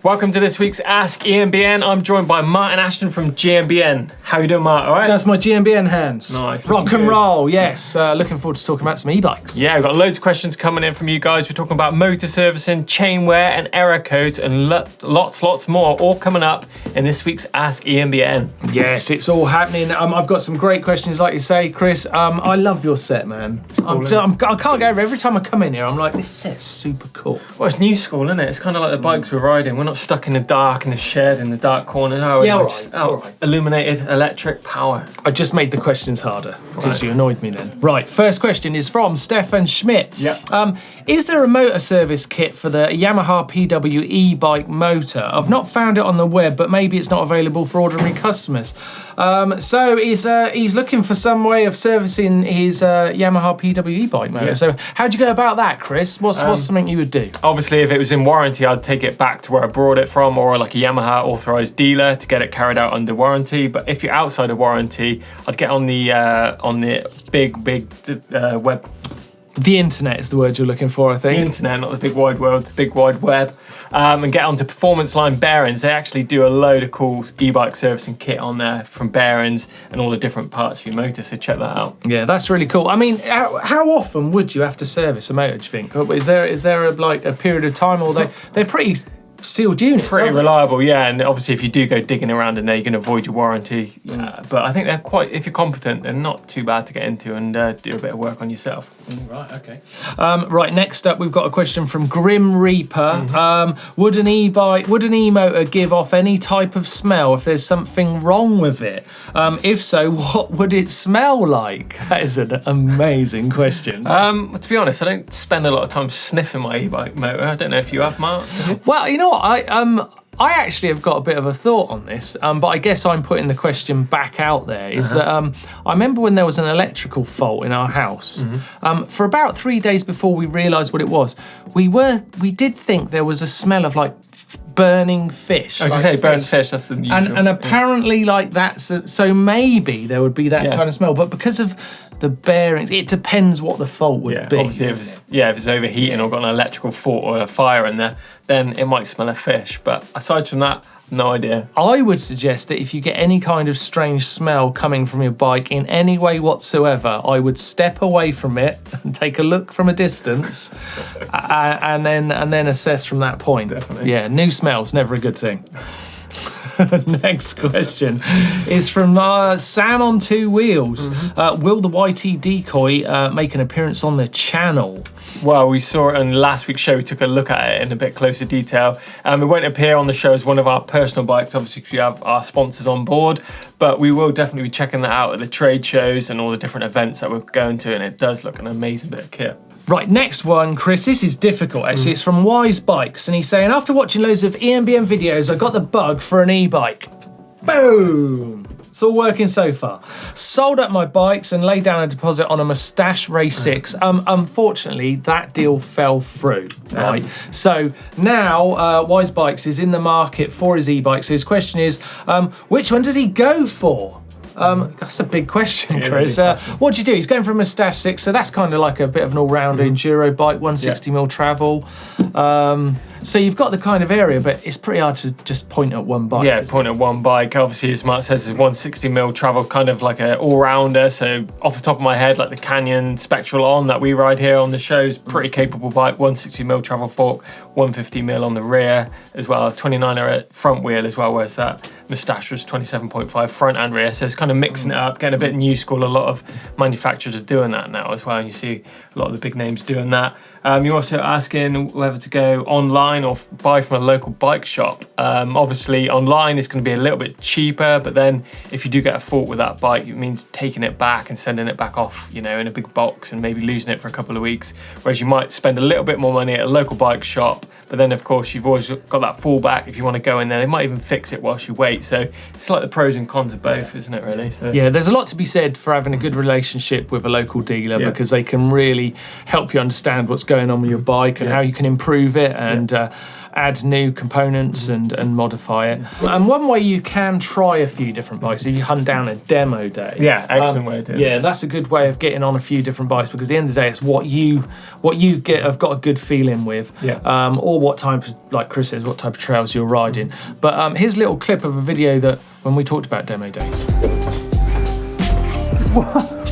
Welcome to this week's Ask EMBN. I'm joined by Martyn Ashton from GMBN. How you doing, Mark? All right? That's my GMBN hands. Nice. Rock and roll, yes. Looking forward to talking about some e-bikes. Yeah, we've got loads of questions coming in from you guys. We're talking about motor servicing, chain wear and error codes and lots more, all coming up in this week's Ask EMBN. Yes, it's all happening. I've got some great questions, like you say, Chris. I love your set, man. I can't get over it. Every time I come in here, I'm like, this set's super cool. Well, it's new school, isn't it? It's kind of like the bikes we're riding. We're not stuck in the dark, in the shed, in the dark corner. No, Yeah, all right. Illuminated electric power. I just made the questions harder because you annoyed me then. Right, first question is from Stefan Schmidt. Yeah. Is there a motor service kit for the Yamaha PWE bike motor? I've not found it on the web, but maybe it's not available for ordinary customers. So he's looking for some way of servicing his Yamaha PWE bike motor. Yeah. So how'd you go about that, Chris? What's something you would do? Obviously, if it was in warranty, I'd take it back to where I brought it from, or like a Yamaha authorized dealer to get it carried out under warranty. But if you're outside of warranty, I'd get on the big web. The internet is the word you're looking for, I think. The internet, not the big wide world, the big wide web, and get onto Performance Line Bearings. They actually do a load of cool e-bike servicing kit on there from bearings and all the different parts of your motor, so check that out. Yeah, that's really cool. I mean, how often would you have to service a motor, do you think? Is there a period of time, or they're pretty sealed units? Pretty reliable, yeah, and obviously if you do go digging around in there, you can avoid your warranty. But I think they're quite, if you're competent, they're not too bad to get into and do a bit of work on yourself. Right, okay. Right, next up we've got a question from Grim Reaper. Would an e-motor give off any type of smell if there's something wrong with it? If so, what would it smell like? That is an amazing question. To be honest, I don't spend a lot of time sniffing my e-bike motor. I don't know if you have, Mark. Well, you know what, I actually have got a bit of a thought on this, but I guess I'm putting the question back out there, is that I remember when there was an electrical fault in our house, for about 3 days before we realised what it was, we did think there was a smell of like burning fish. I was going to say burnt fish, that's the usual. And apparently like that's, so maybe there would be that kind of smell, but because of the bearings, it depends what the fault would be. Obviously if it's overheating or got an electrical fault or a fire in there, then it might smell of fish. But aside from that, no idea. I would suggest that if you get any kind of strange smell coming from your bike in any way whatsoever, I would step away from it and take a look from a distance and then assess from that point. Definitely. Yeah, new smells, never a good thing. Next question is from Sam on Two Wheels. Will the YT Decoy make an appearance on the channel? Well, we saw it in last week's show. We took a look at it in a bit closer detail. It won't appear on the show as one of our personal bikes, obviously, because we have our sponsors on board. But we will definitely be checking that out at the trade shows and all the different events that we're going to. And it does look an amazing bit of kit. Right, next one, Chris. This is difficult, actually. It's from Wise Bikes, and he's saying, after watching loads of EMBN videos, I got the bug for an e-bike. Boom! It's all working so far. Sold up my bikes and laid down a deposit on a Moustache Race 6. Unfortunately, that deal fell through, right? So now Wise Bikes is in the market for his e-bike. So his question is, which one does he go for? That's a big question, Chris. What do you do? He's going for a Moustache 6, so that's kind of like a bit of an all-round enduro bike, 160mm travel. So you've got the kind of area, but it's pretty hard to just point at one bike. Yeah, point at one bike. Obviously, as Mark says, it's 160mm travel, kind of like an all-rounder. So off the top of my head, like the Canyon Spectral On that we ride here on the show is pretty capable bike, 160mm travel fork, 150mm on the rear as well, 29er front wheel as well, whereas that Moustache was 27.5 front and rear. So it's kind of mixing it up, getting a bit new school. A lot of manufacturers are doing that now as well, and you see a lot of the big names doing that. You're also asking whether to go online or buy from a local bike shop. Obviously, online is going to be a little bit cheaper, but then if you do get a fault with that bike, it means taking it back and sending it back off, in a big box and maybe losing it for a couple of weeks. Whereas you might spend a little bit more money at a local bike shop, but then of course you've always got that fallback if you want to go in there. They might even fix it whilst you wait. So it's like the pros and cons of both, isn't it, really? So. Yeah, there's a lot to be said for having a good relationship with a local dealer because they can really help you understand what's going going on with your bike and how you can improve it and add new components and modify it. And one way you can try a few different bikes if you hunt down a demo day. Yeah, excellent way to do it. Yeah, that's a good way of getting on a few different bikes, because at the end of the day, it's what you have got a good feeling with, or what type of, like Chris says, what type of trails you're riding. But here's a little clip of a video that when we talked about demo days.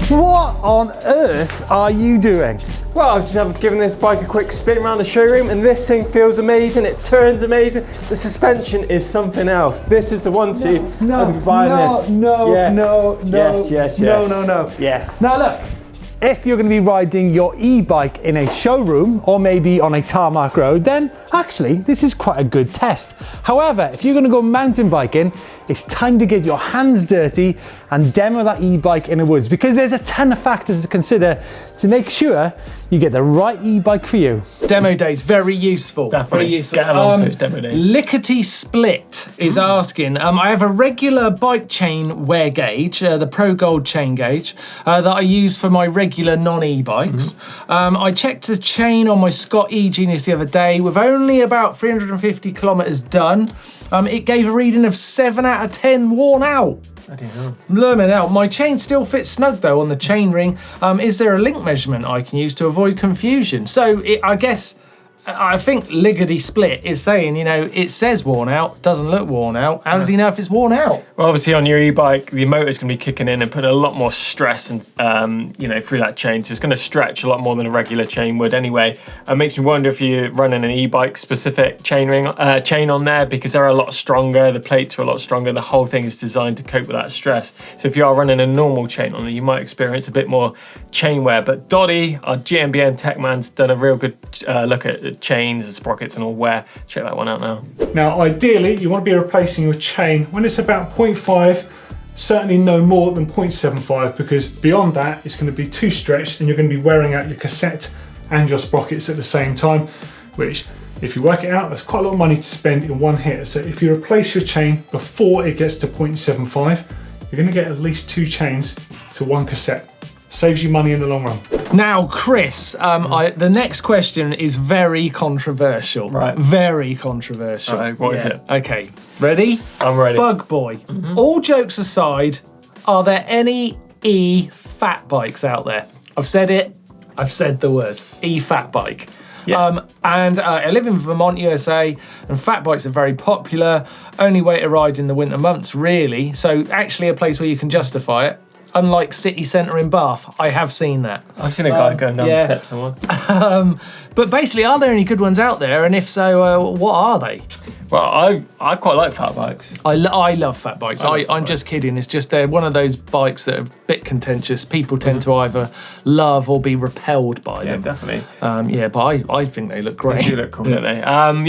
What on earth are you doing? Well, I've just given this bike a quick spin around the showroom, and this thing feels amazing. It turns amazing. The suspension is something else. This is the one, Steve. No. Yes. Now look, if you're going to be riding your e-bike in a showroom or maybe on a tarmac road, then actually this is quite a good test. However, if you're going to go mountain biking, it's time to get your hands dirty and demo that e-bike in the woods, because there's a ton of factors to consider to make sure you get the right e-bike for you. Demo days, very useful. Definitely. Very useful. Get along to its demo days. Lickety Split is asking, I have a regular bike chain wear gauge, the Pro Gold chain gauge, that I use for my regular non-e-bikes. I checked the chain on my Scott E-Genius the other day with only about 350 kilometers done. It gave a reading of 7 out of 10 worn out. Blimey out. My chain still fits snug though on the chain ring. Is there a link measurement I can use to avoid confusion? So I think Lickety Split is saying, it says worn out, doesn't look worn out. How does he know if it's worn out? Well, obviously on your e-bike, the motor's going to be kicking in and putting a lot more stress and through that chain. So it's going to stretch a lot more than a regular chain would anyway. It makes me wonder if you're running an e-bike specific chain on there, because they're a lot stronger. The plates are a lot stronger. The whole thing is designed to cope with that stress. So if you are running a normal chain on it, you might experience a bit more chain wear. But Dottie, our GMBN tech man's done a real good look at chains and sprockets and all wear. Check that one out now. Now, ideally, you want to be replacing your chain when it's about 0.5, certainly no more than 0.75, because beyond that, it's going to be too stretched and you're going to be wearing out your cassette and your sprockets at the same time, which, if you work it out, that's quite a lot of money to spend in one hit. So if you replace your chain before it gets to 0.75, you're going to get at least 2 chains to 1 cassette. Saves you money in the long run. Now, Chris, the next question is very controversial. Right. Very controversial. Right, what is it? Okay, ready? I'm ready. Bug Boy. All jokes aside, are there any e-fat bikes out there? I've said it. I've said the words. E-fat bike. Yeah. I live in Vermont, USA, and fat bikes are very popular. Only way to ride in the winter months, really. So actually a place where you can justify it. Unlike city centre in Bath, I have seen that. I've seen a guy going down the steps on one. But basically, are there any good ones out there? And if so, what are they? Well, I quite like fat bikes. I love fat bikes. I'm just kidding. It's just they're one of those bikes that are a bit contentious. People tend to either love or be repelled by them. Yeah, definitely. But I think they look great. They do look cool, don't they?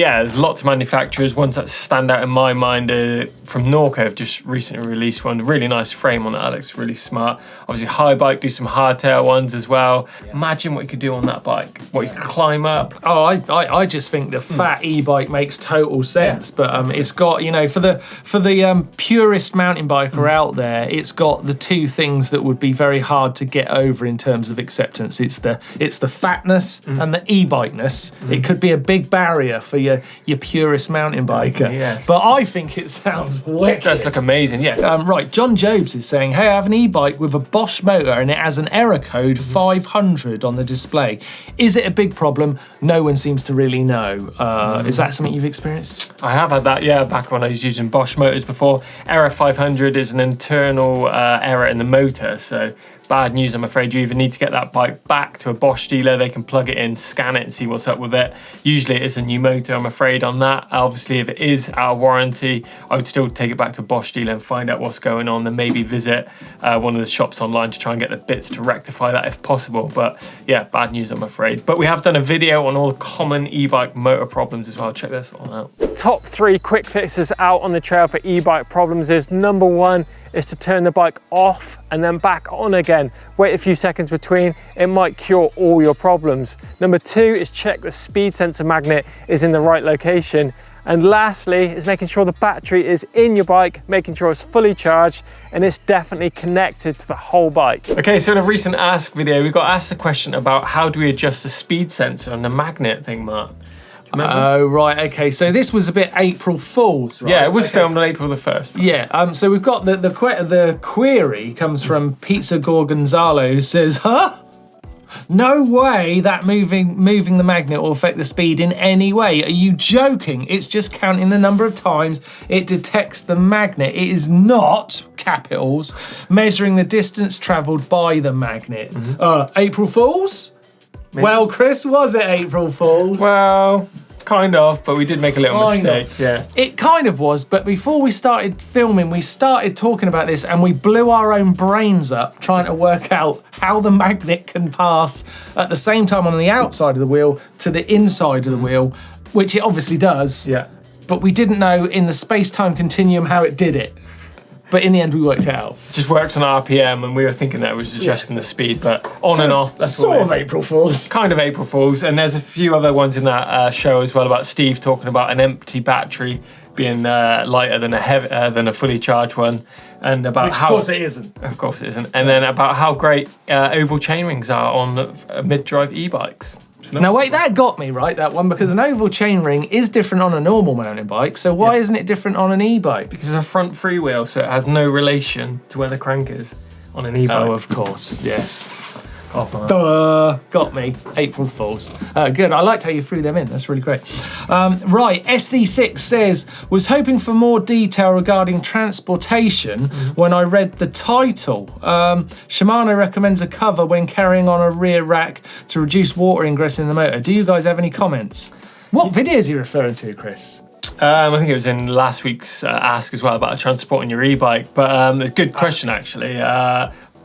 There's lots of manufacturers. Ones that stand out in my mind from Norco have just recently released one. Really nice frame on it. That looks really smart. Obviously, High Bike do some hardtail ones as well. Imagine what you could do on that bike. What you could climb up. Oh, I just think the fat e-bike makes total sense. But it's got, for the purist mountain biker out there, it's got the two things that would be very hard to get over in terms of acceptance. It's the fatness and the e-bikeness. It could be a big barrier for your purist mountain biker. Yes. But I think it sounds wicked. It does look amazing, yeah. Right, John Jobs is saying, hey, I have an e-bike with a Bosch motor and it has an error code 500 on the display. Is it a big problem? No one seems to really know. Is that something you've experienced? I have had that, back when I was using Bosch motors before. Error 500 is an internal error in the motor, so bad news, I'm afraid. You either need to get that bike back to a Bosch dealer, they can plug it in, scan it and see what's up with it. Usually it is a new motor, I'm afraid, on that. Obviously, if it is out of warranty, I would still take it back to a Bosch dealer and find out what's going on, then maybe visit one of the shops online to try and get the bits to rectify that if possible. But yeah, bad news, I'm afraid. But we have done a video on all the common e-bike motor problems as well. Check this one out. Top 3 quick fixes out on the trail for e-bike problems is number 1 is to turn the bike off and then back on again. Wait a few seconds between, it might cure all your problems. Number 2 is check the speed sensor magnet is in the right location. And lastly is making sure the battery is in your bike, making sure it's fully charged and it's definitely connected to the whole bike. Okay, so in a recent Ask video, we got asked a question about how do we adjust the speed sensor on the magnet thing, Mark. Oh, right, okay. So this was a bit April Fool's, right? Yeah, it was filmed on April the 1st. Yeah, so we've got the query comes from Pizza Gorgonzalo, who says, huh? No way that moving the magnet will affect the speed in any way. Are you joking? It's just counting the number of times it detects the magnet. It is not, capitals, measuring the distance travelled by the magnet. April Fool's? Maybe. Well, Chris, was it April Fool's? Well, kind of, but we did make a little mistake. Yeah. It kind of was, but before we started filming, we started talking about this and we blew our own brains up trying to work out how the magnet can pass at the same time on the outside of the wheel to the inside of the wheel, which it obviously does. Yeah. But we didn't know in the space-time continuum how it did it. But in the end, we worked it out. It just works on RPM, and we were thinking that it was adjusting the speed, but on and off. That's sort of April Fool's. Kind of April Fool's, and there's a few other ones in that show as well about Steve talking about an empty battery being lighter than a fully charged one, and about how. Of course it isn't. Of course it isn't, and then about how great oval chainrings are on mid-drive e-bikes. Now wait, that got me right, that one, because an oval chainring is different on a normal mountain bike, so why isn't it different on an e-bike? Because it's a front freewheel, so it has no relation to where the crank is on an e-bike. Oh, of course, yes. Duh, got me. April Fools. Good, I liked how you threw them in, that's really great. Right, SD6 says, was hoping for more detail regarding transportation when I read the title. Shimano recommends a cover when carrying on a rear rack to reduce water ingress in the motor. Do you guys have any comments? What video is he referring to, Chris? I think it was in last week's Ask as well about transporting your e-bike, but it's a good question actually.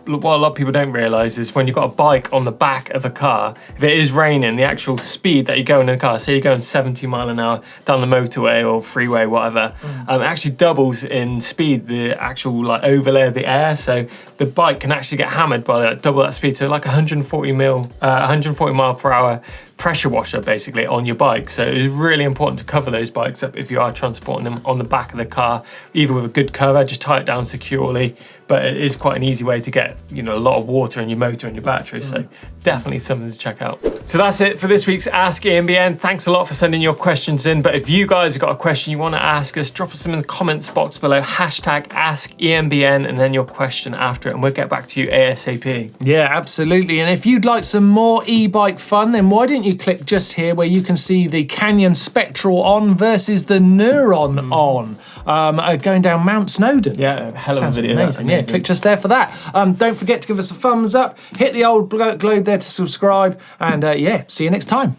What a lot of people don't realise is when you've got a bike on the back of a car, if it is raining, the actual speed that you go in a car, say you're going 70 mile an hour down the motorway or freeway, whatever, it actually doubles in speed, the actual overlay of the air. So the bike can actually get hammered by double that speed. So like 140 mile per hour pressure washer basically on your bike. So it's really important to cover those bikes up if you are transporting them on the back of the car, either with a good cover, just tie it down securely. But it is quite an easy way to get, a lot of water in your motor and your battery. So definitely something to check out. So that's it for this week's Ask EMBN. Thanks a lot for sending your questions in. But if you guys have got a question you want to ask us, drop us in the comments box below, hashtag Ask EMBN, and then your question after it, and we'll get back to you ASAP. Yeah, absolutely. And if you'd like some more e-bike fun, then why don't you click just here where you can see the Canyon Spectral on versus the Neuron on, going down Mount Snowdon. Yeah, hell of a video. Amazing. Yeah, click just there for that. Don't forget to give us a thumbs up, hit the old globe there to subscribe, and see you next time.